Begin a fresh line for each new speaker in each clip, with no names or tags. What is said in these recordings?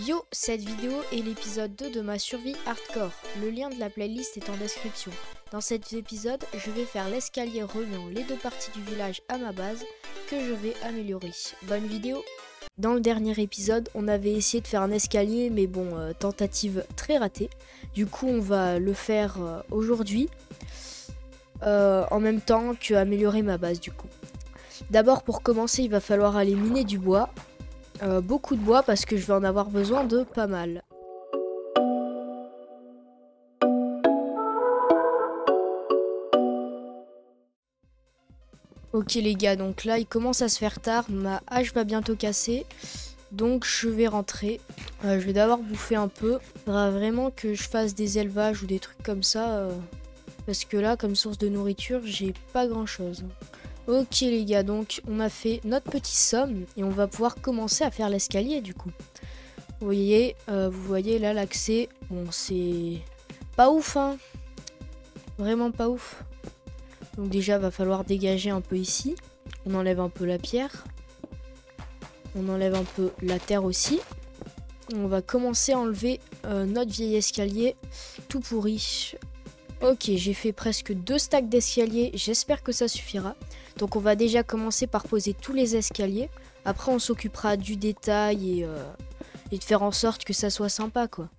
Yo, cette vidéo est l'épisode 2 de ma survie hardcore. Le lien de la playlist est en description. Dans cet épisode, je vais faire l'escalier reliant les deux parties du village à ma base que je vais améliorer. Bonne vidéo! Dans le dernier épisode, on avait essayé de faire un escalier, mais bon, tentative très ratée. Du coup, on va le faire aujourd'hui, en même temps que améliorer ma base du coup. D'abord, pour commencer, il va falloir aller miner du bois. Beaucoup de bois parce que je vais en avoir besoin de pas mal. Ok les gars, donc là il commence à se faire tard, ma hache va bientôt casser, donc je vais rentrer. Je vais d'abord bouffer un peu, il faudra vraiment que je fasse des élevages ou des trucs comme ça, parce que là comme source de nourriture j'ai pas grand chose. Ok les gars, donc on a fait notre petit somme et on va pouvoir commencer à faire l'escalier du coup. Vous voyez là l'accès, bon c'est pas ouf hein, vraiment pas ouf. Donc déjà va falloir dégager un peu ici, on enlève un peu la pierre, on enlève un peu la terre aussi. On va commencer à enlever notre vieil escalier tout pourri. Ok, j'ai fait presque 2 stacks d'escalier, j'espère que ça suffira. Donc on va déjà commencer par poser tous les escaliers. Après on s'occupera du détail et de faire en sorte que ça soit sympa quoi.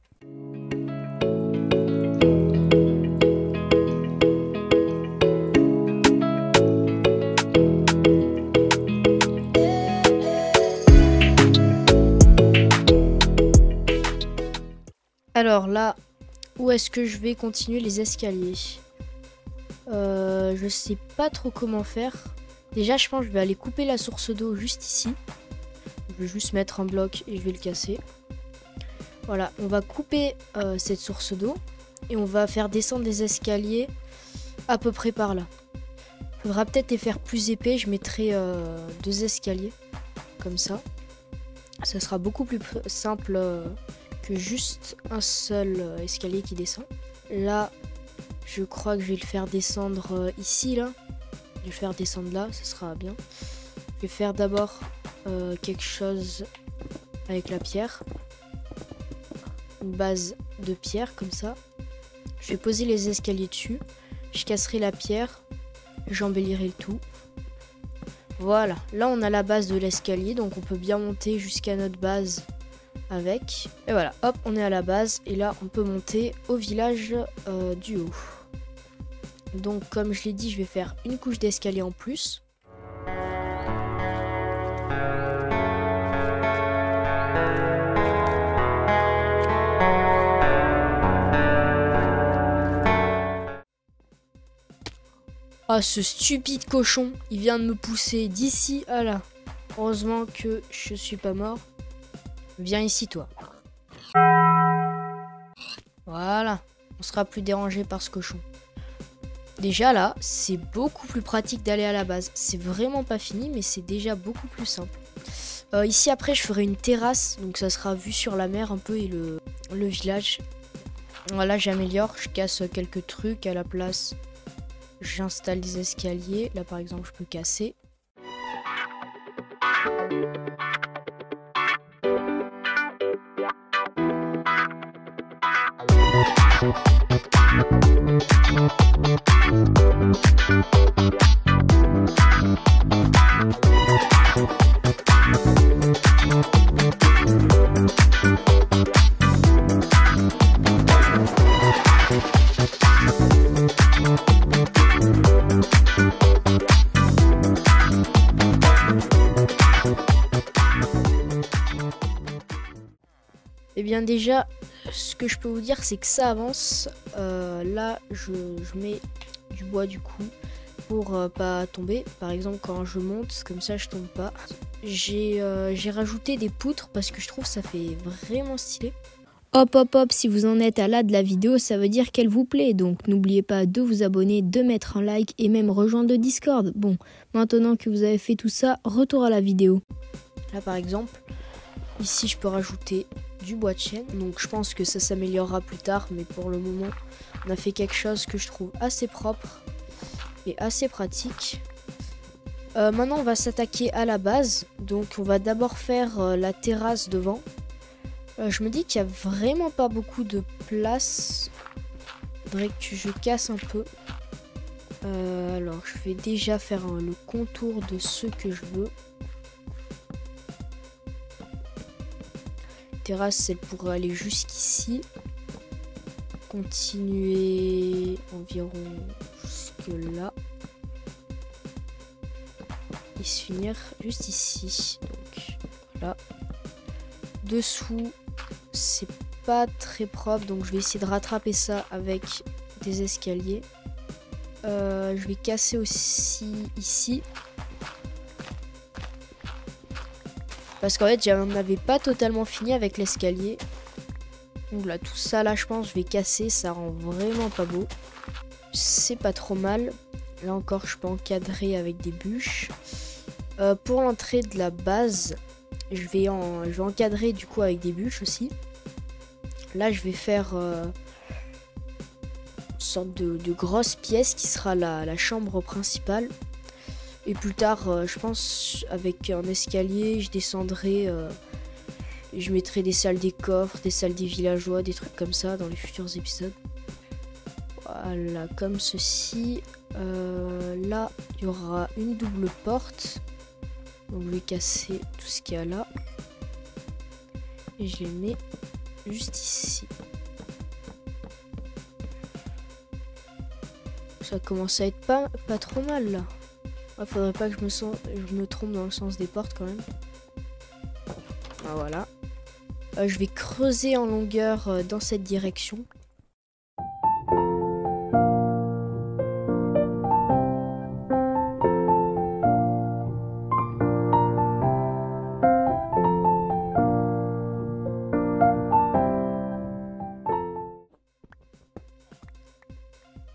Alors là, où est-ce que je vais continuer les escaliers? Je sais pas trop comment faire. Déjà je pense que je vais aller couper la source d'eau juste ici. Je vais juste mettre un bloc et je vais le casser. Voilà, on va couper cette source d'eau et on va faire descendre des escaliers à peu près par là. Faudra peut-être les faire plus épais, je mettrai 2 escaliers comme ça. Ça sera beaucoup plus simple que juste un seul escalier qui descend. Là, je crois que je vais le faire descendre ici, là. Je vais le faire descendre là, ça sera bien. Je vais faire d'abord quelque chose avec la pierre. Une base de pierre, comme ça. Je vais poser les escaliers dessus. Je casserai la pierre. J'embellirai le tout. Voilà, là on a la base de l'escalier, donc on peut bien monter jusqu'à notre base avec. Et voilà, hop, on est à la base et là on peut monter au village du haut. Donc comme je l'ai dit, je vais faire une couche d'escalier en plus. Ah, ce stupide cochon, il vient de me pousser d'ici à là. Heureusement que je suis pas mort. Viens ici toi. Voilà, on sera plus dérangé par ce cochon. Déjà là, c'est beaucoup plus pratique d'aller à la base. C'est vraiment pas fini, mais c'est déjà beaucoup plus simple. Ici après, je ferai une terrasse, donc ça sera vu sur la mer un peu et le village. Voilà, j'améliore, je casse quelques trucs à la place. J'installe des escaliers. Là par exemple, je peux casser. Et bien déjà, ce que je peux vous dire, c'est que ça avance. Là, je mets du bois du coup pour pas tomber. Par exemple, quand je monte, comme ça, je tombe pas. J'ai rajouté des poutres parce que je trouve que ça fait vraiment stylé. Hop hop hop, si vous en êtes à là de la vidéo, ça veut dire qu'elle vous plaît. Donc n'oubliez pas de vous abonner, de mettre un like et même rejoindre le Discord. Bon, maintenant que vous avez fait tout ça, retour à la vidéo. Là par exemple, ici je peux rajouter du bois de chêne. Donc je pense que ça s'améliorera plus tard, mais pour le moment, on a fait quelque chose que je trouve assez propre et assez pratique. Maintenant on va s'attaquer à la base. Donc on va d'abord faire la terrasse devant. Je me dis qu'il y a vraiment pas beaucoup de place. Faudrait que je casse un peu. Alors, je vais déjà faire le contour de ce que je veux. Terrasse, elle pourrait aller jusqu'ici. Continuer environ jusque là. Et se finir juste ici. Donc, voilà. Dessous, c'est pas très propre, donc je vais essayer de rattraper ça avec des escaliers. Je vais casser aussi ici. Parce qu'en fait, j'en avais pas totalement fini avec l'escalier. Donc là, tout ça, là, je pense, je vais casser. Ça rend vraiment pas beau. C'est pas trop mal. Là encore, je peux encadrer avec des bûches. Pour l'entrée de la base, je vais encadrer du coup avec des bûches aussi. Là, je vais faire une sorte de grosse pièce qui sera la chambre principale. Et plus tard, je pense, avec un escalier, je descendrai. Je mettrai des salles des coffres, des salles des villageois, des trucs comme ça dans les futurs épisodes. Voilà, comme ceci. Là, il y aura une double porte. Donc, je vais casser tout ce qu'il y a là. Et je les mets juste ici. Ça commence à être pas trop mal là. Il faudrait pas que je me trompe dans le sens des portes quand même. Ah, voilà. Je vais creuser en longueur dans cette direction.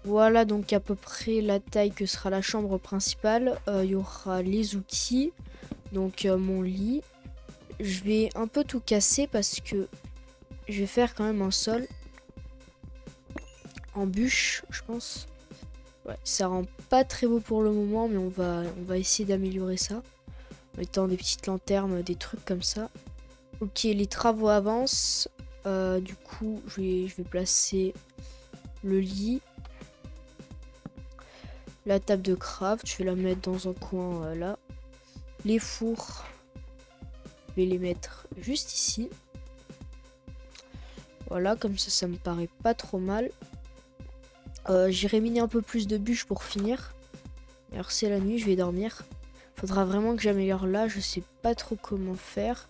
Voilà donc à peu près la taille que sera la chambre principale. Il y aura les outils, donc mon lit. Je vais un peu tout casser parce que je vais faire quand même un sol en bûche, je pense. Ouais, ça rend pas très beau pour le moment, mais on va essayer d'améliorer ça. En mettant des petites lanternes, des trucs comme ça. Ok, les travaux avancent. Du coup, je vais placer le lit. La table de craft, je vais la mettre dans un coin là. Les fours, je vais les mettre juste ici. Voilà, comme ça me paraît pas trop mal. J'irai miner un peu plus de bûches pour finir. Alors c'est la nuit, je vais dormir. Faudra vraiment que j'améliore là, je sais pas trop comment faire.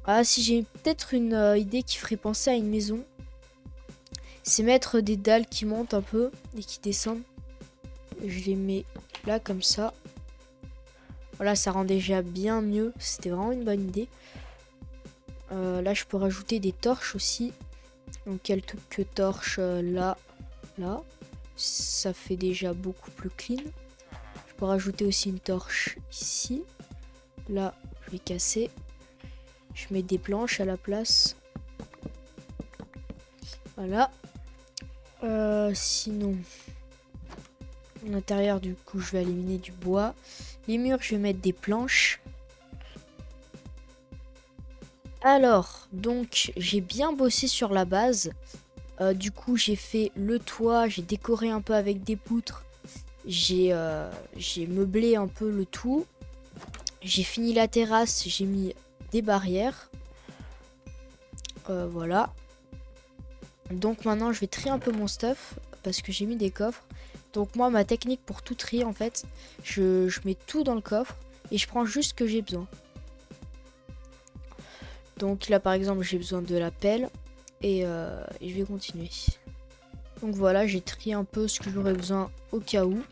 Ah si, j'ai peut-être une idée qui ferait penser à une maison. C'est mettre des dalles qui montent un peu et qui descendent. Je les mets là comme ça. Voilà, ça rend déjà bien mieux. C'était vraiment une bonne idée. Là, je peux rajouter des torches aussi. Donc, quelques torches là. Ça fait déjà beaucoup plus clean. Je peux rajouter aussi une torche ici. Là, je vais casser. Je mets des planches à la place. Voilà. Sinon... À l'intérieur, du coup, je vais éliminer du bois. Les murs, je vais mettre des planches. Alors, donc, j'ai bien bossé sur la base. Du coup, j'ai fait le toit. J'ai décoré un peu avec des poutres. J'ai meublé un peu le tout. J'ai fini la terrasse. J'ai mis des barrières. Voilà. Donc, maintenant, je vais trier un peu mon stuff. Parce que j'ai mis des coffres. Donc moi, ma technique pour tout trier, en fait, je mets tout dans le coffre et je prends juste ce que j'ai besoin. Donc là, par exemple, j'ai besoin de la pelle et je vais continuer. Donc voilà, j'ai trié un peu ce que j'aurais besoin au cas où.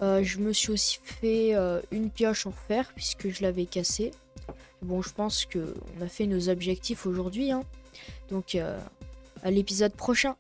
Je me suis aussi fait une pioche en fer puisque je l'avais cassée. Bon, je pense qu'on a fait nos objectifs aujourd'hui, hein. Donc à l'épisode prochain.